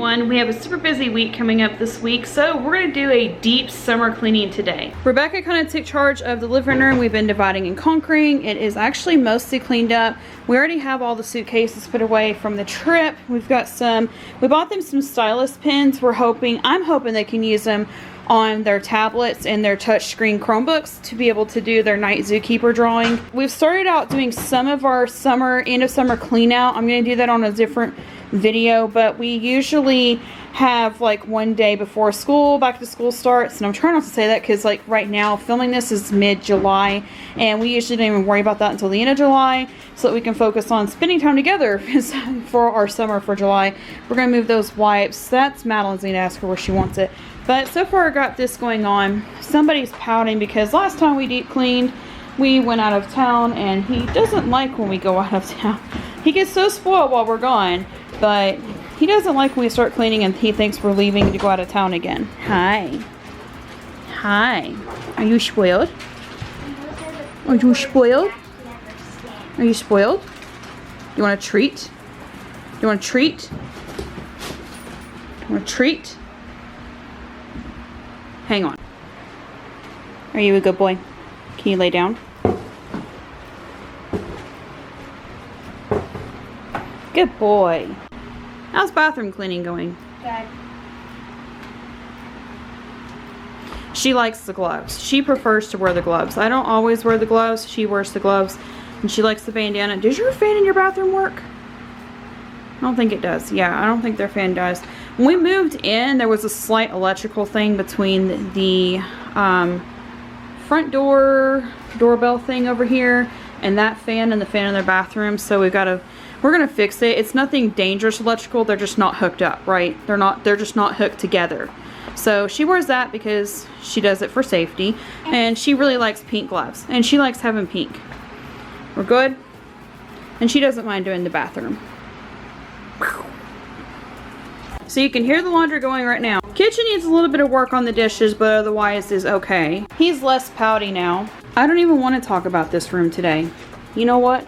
everyone. We have a super busy week coming up this week, so we're going to do a deep summer cleaning today. Rebecca kind of took charge of the living room. We've been dividing and conquering. It is actually mostly cleaned up. We already have all the suitcases put away from the trip. We bought them some stylus pens. I'm hoping they can use them on their tablets and their touchscreen Chromebooks to be able to do their night zookeeper drawing. We've started out doing some of our end of summer clean out. I'm going to do that on a different video, but we usually have like one day before back to school starts, and I'm trying not to say that because like right now filming this is mid-July, and we usually don't even worry about that until the end of July so that we can focus on spending time together for our summer for July. We're going to move those wipes. That's Madeline's need to ask her where she wants it. But so far I got this going on. Somebody's pouting because last time we deep cleaned, we went out of town, and he doesn't like when we go out of town. He gets so spoiled while we're gone, but he doesn't like when we start cleaning and he thinks we're leaving to go out of town again. Hi. Hi. Are you spoiled? Are you spoiled? Are you spoiled? You want a treat? You want a treat? You want a treat? Hang on. Are you a good boy? Can you lay down? Good boy. How's bathroom cleaning going? Good. She likes the gloves. She prefers to wear the gloves. I don't always wear the gloves. She wears the gloves. And she likes the bandana. Does your fan in your bathroom work? I don't think it does. Yeah, I don't think their fan does. When we moved in, there was a slight electrical thing between the front doorbell thing over here and that fan and the fan in their bathroom. So we're gonna fix it. It's nothing dangerous electrical. They're just not hooked up, right? They're just not hooked together. So she wears that because she does it for safety, and she really likes pink gloves, and she likes having pink. We're good. And she doesn't mind doing the bathroom. So you can hear the laundry going right now. Kitchen needs a little bit of work on the dishes, but otherwise is okay. He's less pouty now. I don't even want to talk about this room today. You know what?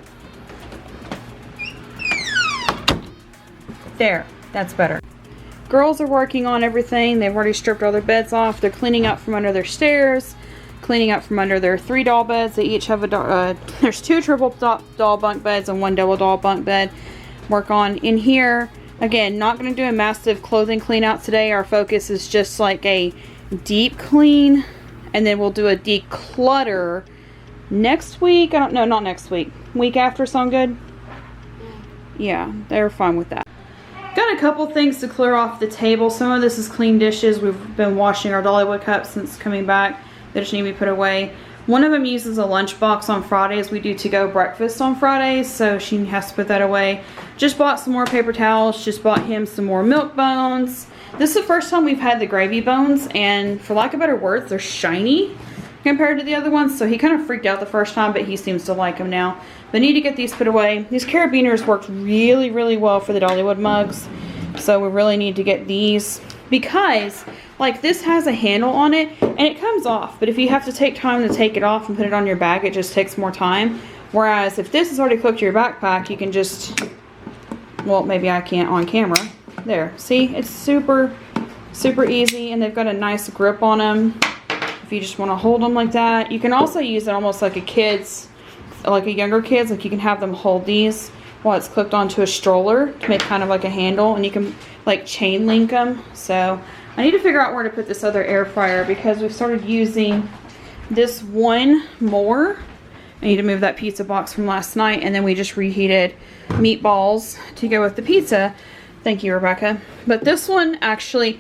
There, that's better. Girls are working on everything. They've already stripped all their beds off. They're cleaning up from under their stairs, cleaning up from under their 3 doll beds. They each have there's 2 triple doll bunk beds and 1 double doll bunk bed. Work on in here. Again, not going to do a massive clothing clean out today. Our focus is just like a deep clean, and then we'll do a declutter next week. I don't know, not next week. Week after sound good? Yeah, they're fine with that. Got a couple things to clear off the table. Some of this is clean dishes. We've been washing our Dollywood cups since coming back. They just need to be put away. One of them uses a lunchbox on Fridays. We do to-go breakfast on Fridays, so she has to put that away. Just bought some more paper towels. Just bought him some more milk bones. This is the first time we've had the gravy bones, and for lack of better words, they're shiny compared to the other ones. So he kind of freaked out the first time, but he seems to like them now. But need to get these put away. These carabiners worked really, really well for the Dollywood mugs. So we really need to get these, because like this has a handle on it and it comes off. But if you have to take time to take it off and put it on your bag, it just takes more time. Whereas if this is already clipped to your backpack, you can just, well, maybe I can't on camera. There, see, it's super, super easy, and they've got a nice grip on them. If you just want to hold them like that. You can also use it almost like a younger kids, like you can have them hold these while it's clipped onto a stroller to make kind of like a handle, and you can like chain link them. So I need to figure out where to put this other air fryer, because we've started using this one more. I need to move that pizza box from last night, and then we just reheated meatballs to go with the pizza. Thank you, Rebecca. But this one actually,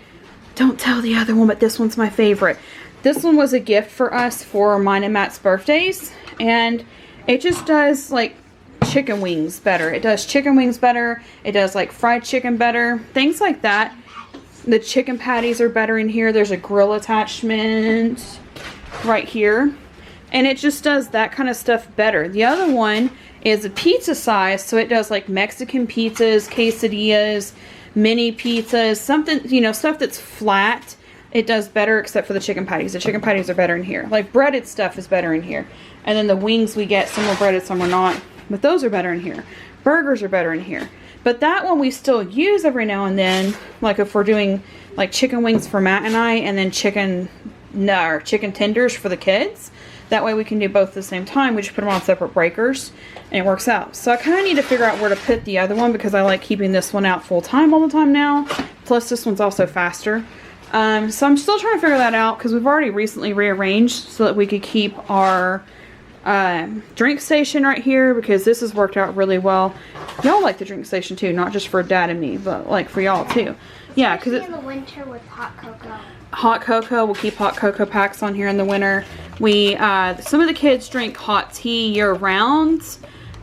don't tell the other one, but this one's my favorite. This one was a gift for us for mine and Matt's birthdays, and it just does like chicken wings better. It does chicken wings better. It does like fried chicken better. Things like that. The chicken patties are better in here. There's a grill attachment right here. And it just does that kind of stuff better. The other one is a pizza size, so it does like Mexican pizzas, quesadillas, mini pizzas, something, you know, stuff that's flat. It does better, except for the chicken patties. The chicken patties are better in here. Like breaded stuff is better in here. And then the wings we get, some are breaded, some are not. But those are better in here. Burgers are better in here. But that one we still use every now and then, like if we're doing like chicken wings for Matt and I, and then chicken tenders for the kids. That way we can do both at the same time. We just put them on separate breakers and it works out. So I kind of need to figure out where to put the other one because I like keeping this one out full time all the time now. Plus this one's also faster. So I'm still trying to figure that out because we've already recently rearranged so that we could keep our drink station right here because this has worked out really well. Y'all like the drink station too, not just for Dad and me, but like for y'all too. Yeah, because it's in the winter with hot cocoa. Hot cocoa, we'll keep hot cocoa packs on here in the winter. We some of the kids drink hot tea year round,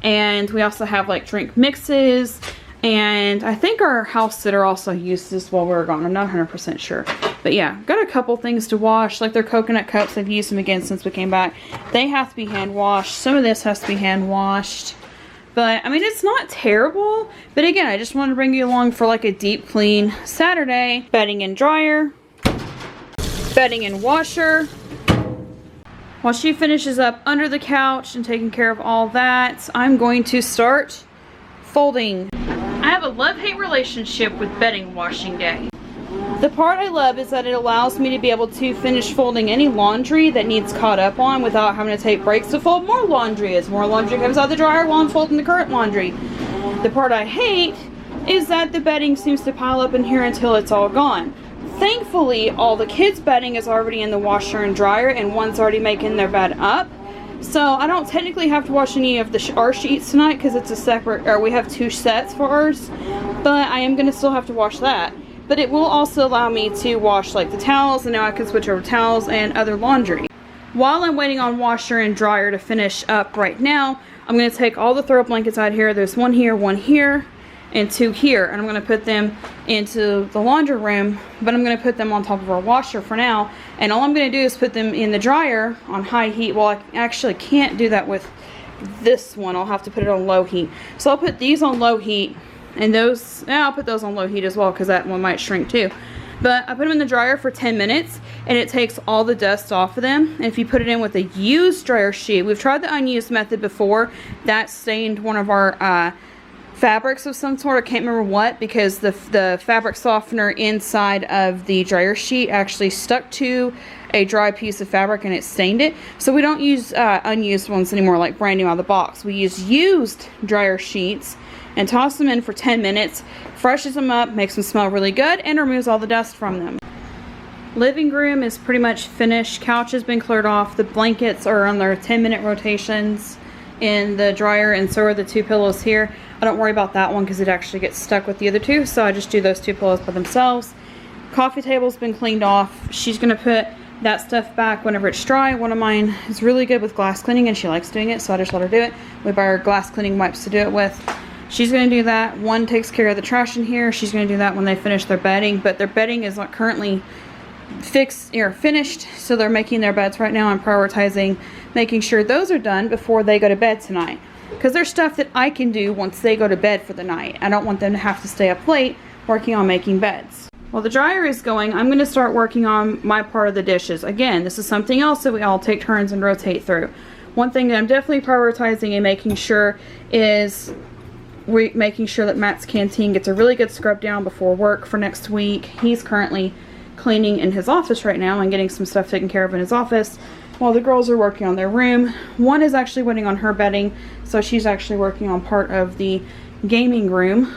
and we also have like drink mixes, and I think our house sitter also used this while we were gone. I'm not 100% sure, but yeah, got a couple things to wash, like their coconut cups. I've used them again since we came back. They have to be hand washed. Some of this has to be hand washed. But, I mean, it's not terrible. But again, I just wanted to bring you along for like a deep clean Saturday. Bedding and dryer. Bedding and washer. While she finishes up under the couch and taking care of all that, I'm going to start folding. I have a love-hate relationship with bedding washing day. The part I love is that it allows me to be able to finish folding any laundry that needs caught up on without having to take breaks to fold more laundry as more laundry comes out of the dryer while I'm folding the current laundry. The part I hate is that the bedding seems to pile up in here until it's all gone. Thankfully, all the kids' bedding is already in the washer and dryer and one's already making their bed up. So I don't technically have to wash any of our sheets tonight because it's a separate, or we have 2 sets for ours. But I am going to still have to wash that. But it will also allow me to wash like the towels, and now I can switch over towels and other laundry. While I'm waiting on washer and dryer to finish up right now, I'm going to take all the throw blankets out here. There's 1 here, and 2 here. And I'm going to put them into the laundry room, but I'm going to put them on top of our washer for now. And all I'm going to do is put them in the dryer on high heat. Well, I actually can't do that with this one. I'll have to put it on low heat. So I'll put these on low heat. And those, I'll put those on low heat as well because that one might shrink too. But I put them in the dryer for 10 minutes and it takes all the dust off of them. And if you put it in with a used dryer sheet, we've tried the unused method before. That stained one of our fabrics of some sort. I can't remember what, because the fabric softener inside of the dryer sheet actually stuck to a dry piece of fabric and it stained it. So we don't use unused ones anymore, like brand new out of the box. We use used dryer sheets and toss them in for 10 minutes, freshens them up, makes them smell really good, and removes all the dust from them. Living room is pretty much finished. Couch has been cleared off. The blankets are on their 10-minute rotations in the dryer, and so are the 2 pillows here. I don't worry about that one because it actually gets stuck with the other 2, so I just do those 2 pillows by themselves. Coffee table's been cleaned off. She's gonna put that stuff back whenever it's dry. One of mine is really good with glass cleaning and she likes doing it, so I just let her do it. We buy her glass cleaning wipes to do it with. She's going to do that. One takes care of the trash in here. She's going to do that when they finish their bedding. But their bedding is not currently finished. So they're making their beds right now. I'm prioritizing making sure those are done before they go to bed tonight. Because there's stuff that I can do once they go to bed for the night. I don't want them to have to stay up late working on making beds. While the dryer is going, I'm going to start working on my part of the dishes. Again, this is something else that we all take turns and rotate through. One thing that I'm definitely prioritizing and making sure is making sure that Matt's canteen gets a really good scrub down before work for next week. He's currently cleaning in his office right now and getting some stuff taken care of in his office while the girls are working on their room. One is actually waiting on her bedding, so she's actually working on part of the gaming room.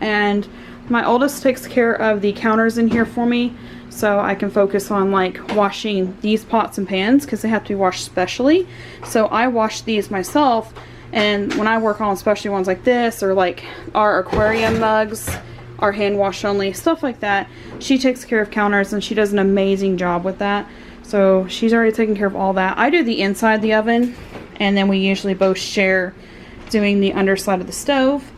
And my oldest takes care of the counters in here for me, so I can focus on like washing these pots and pans because they have to be washed specially. So I wash these myself. And when I work on especially ones like this, or like our aquarium mugs, our hand wash only, stuff like that, she takes care of counters and she does an amazing job with that. So she's already taken care of all that. I do the inside of the oven, and then we usually both share doing the underside of the stove.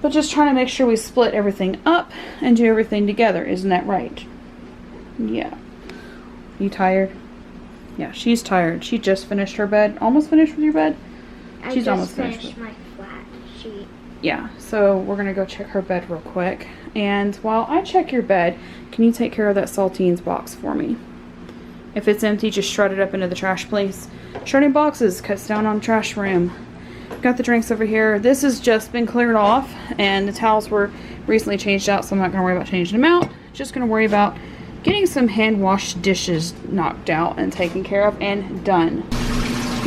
But just trying to make sure we split everything up and do everything together. Isn't that right? Yeah. You tired? Yeah, she's tired. She just finished her bed. Almost finished with your bed? She's almost finished my flat sheet. Yeah, so we're gonna go check her bed real quick. And while I check your bed, can you take care of that saltines box for me? If it's empty, just shred it up into the trash, please. Shredding boxes cuts down on trash room. got the drinks over here. This has just been cleared off, and the towels were recently changed out, so I'm not going to worry about changing them out. Just going to worry about getting some hand washed dishes knocked out and taken care of and done.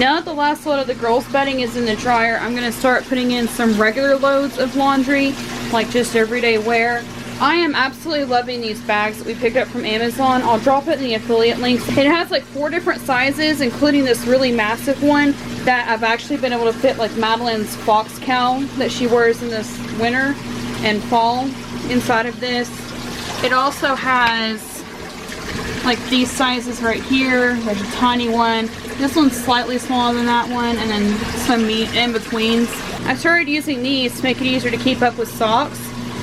Now that the last load of the girls' bedding is in the dryer, I'm going to start putting in some regular loads of laundry, like just everyday wear. I am absolutely loving these bags that we picked up from Amazon. I'll drop it in the affiliate links. It has like 4 different sizes, including this really massive one that I've actually been able to fit like Madeline's fox cowl that she wears in this winter and fall inside of this. It also has like these sizes right here. There's a tiny one. This one's slightly smaller than that one, and then some meat in betweens. I started using these to make it easier to keep up with socks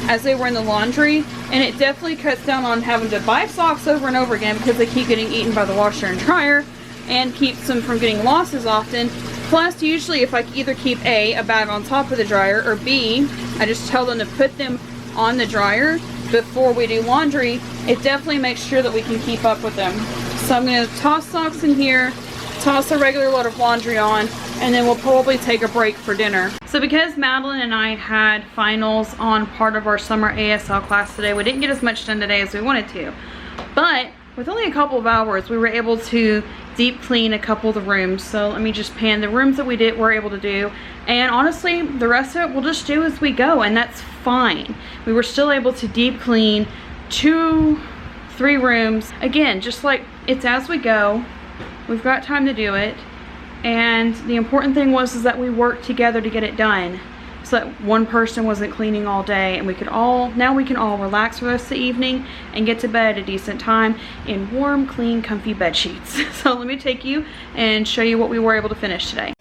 as they were in the laundry, and it definitely cuts down on having to buy socks over and over again because they keep getting eaten by the washer and dryer, and keeps them from getting lost as often. Plus, usually if I either keep a bag on top of the dryer, or B, I just tell them to put them on the dryer before we do laundry, it definitely makes sure that we can keep up with them. So I'm going to toss socks in here, toss a regular load of laundry on, and then we'll probably take a break for dinner. So because Madeline and I had finals on part of our summer ASL class today, we didn't get as much done today as we wanted to. But with only a couple of hours, we were able to deep clean a couple of the rooms. So let me just pan the rooms that we're able to do. And honestly, the rest of it we'll just do as we go, and that's fine. We were still able to deep clean 2-3 rooms. Again, just like it's as we go. We've got time to do it. And the important thing was that we worked together to get it done, so that one person wasn't cleaning all day, and now we can all relax for the rest of the evening and get to bed at a decent time in warm, clean, comfy bed sheets. So let me take you and show you what we were able to finish today.